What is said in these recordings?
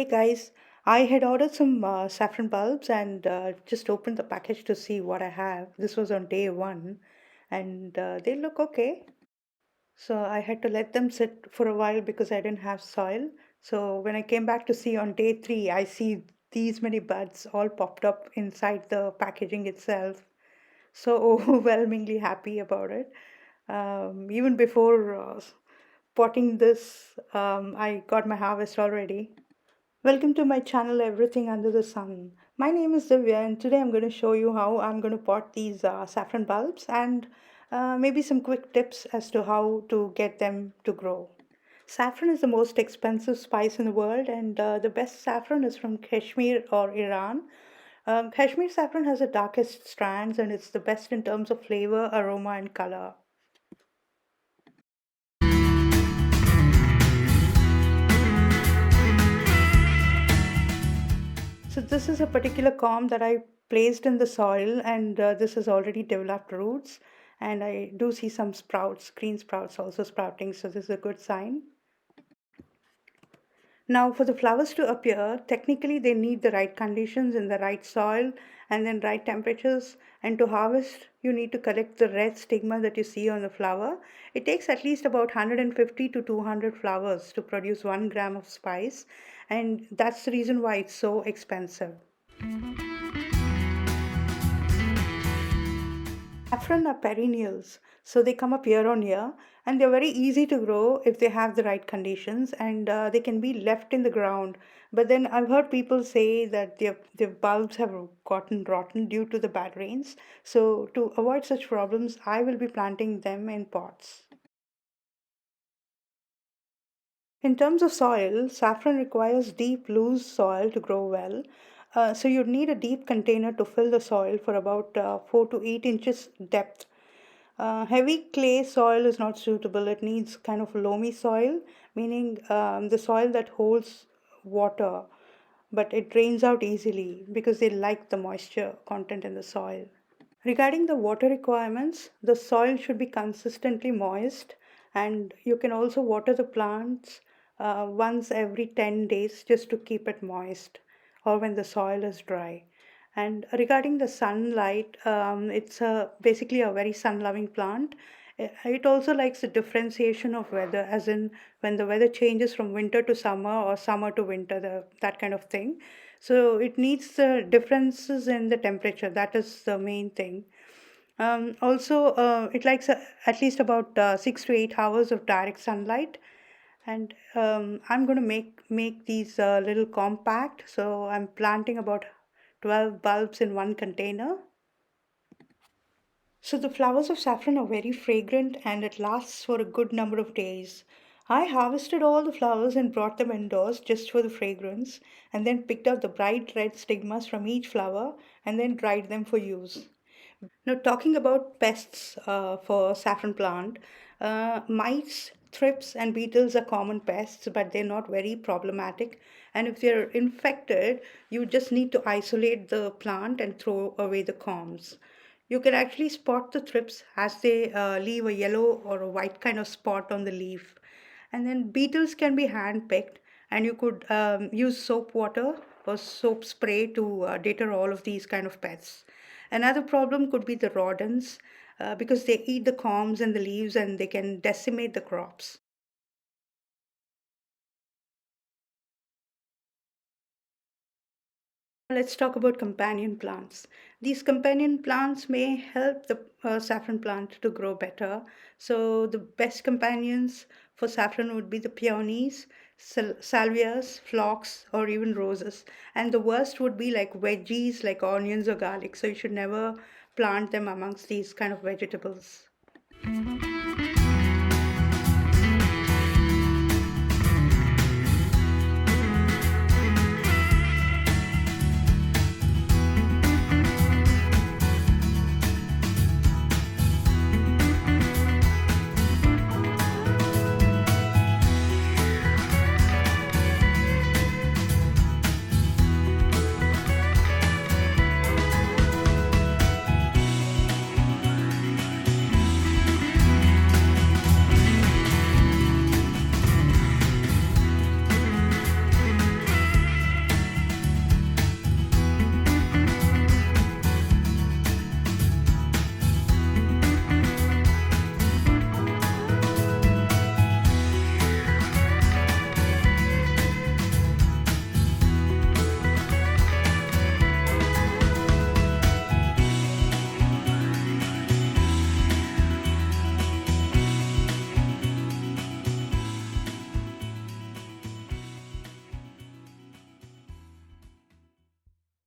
Hey guys, I had ordered some saffron bulbs and just opened the package to see what I have. This was on day one and they look okay. So I had to let them sit for a while because I didn't have soil. So when I came back to see on day three, I see these many buds all popped up inside the packaging itself. So overwhelmingly happy about it. Even before potting this, I got my harvest already. Welcome to my channel Everything Under the Sun. My name is Divya and today I'm going to show you how I'm going to pot these saffron bulbs and maybe some quick tips as to how to get them to grow. Saffron is the most expensive spice in the world and the best saffron is from Kashmir or Iran. Kashmir saffron has the darkest strands and it's the best in terms of flavor, aroma and color. So this is a particular corm that I placed in the soil and this has already developed roots and I do see some sprouts, green sprouts also sprouting, so this is a good sign. Now for the flowers to appear, technically they need the right conditions in the right soil and then right temperatures, and to harvest you need to collect the red stigma that you see on the flower. It takes at least about 150 to 200 flowers to produce 1 gram of spice, and that's the reason why it's so expensive. Saffron are perennials, so they come up year on year, and they're very easy to grow if they have the right conditions, and they can be left in the ground. But then I've heard people say that their bulbs have gotten rotten due to the bad rains. So to avoid such problems, I will be planting them in pots. In terms of soil, saffron requires deep, loose soil to grow well. So you'd need a deep container to fill the soil for about 4 to 8 inches depth. Heavy clay soil is not suitable. It needs kind of loamy soil, meaning the soil that holds water, but it drains out easily because they like the moisture content in the soil. Regarding the water requirements, the soil should be consistently moist, and you can also water the plants once every 10 days just to keep it moist or when the soil is dry. And regarding the sunlight, it's basically a very sun loving plant. It also likes the differentiation of weather, as in when the weather changes from winter to summer or summer to winter, that kind of thing. So it needs the differences in the temperature. That is the main thing. Also, it likes at least about 6 to 8 hours of direct sunlight. And I'm going to make these little compact. So I'm planting about 12 bulbs in one container. So the flowers of saffron are very fragrant and it lasts for a good number of days. I harvested all the flowers and brought them indoors just for the fragrance, and then picked out the bright red stigmas from each flower and then dried them for use. Now, talking about pests for saffron plant, mites, thrips, and beetles are common pests, but they're not very problematic. And if they're infected, you just need to isolate the plant and throw away the corms. You can actually spot the thrips as they leave a yellow or a white kind of spot on the leaf. And then beetles can be hand picked, and you could use soap water or soap spray to deter all of these kind of pests. Another problem could be the rodents because they eat the corms and the leaves and they can decimate the crops. Let's talk about companion plants. These companion plants may help the saffron plant to grow better. So, the best companions for saffron would be the peonies, salvias, phlox, or even roses. And the worst would be like veggies like onions or garlic. So, you should never plant them amongst these kind of vegetables.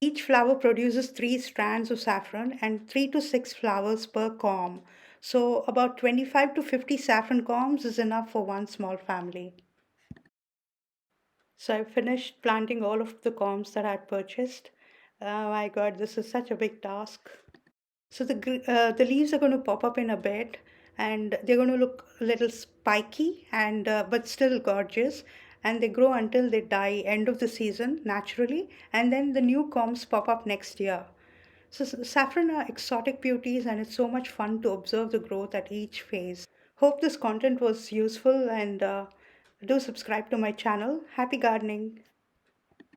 Each flower produces three strands of saffron and three to six flowers per corm. So, about 25 to 50 saffron corms is enough for one small family. So, I finished planting all of the corms that I had purchased. Oh my god, this is such a big task. So the leaves are going to pop up in a bit, and they're going to look a little spiky and but still gorgeous. And they grow until they die end of the season naturally, and then the new combs pop up next year. So saffron are exotic beauties, and it's so much fun to observe the growth at each phase. Hope this content was useful, and do subscribe to my channel. Happy gardening!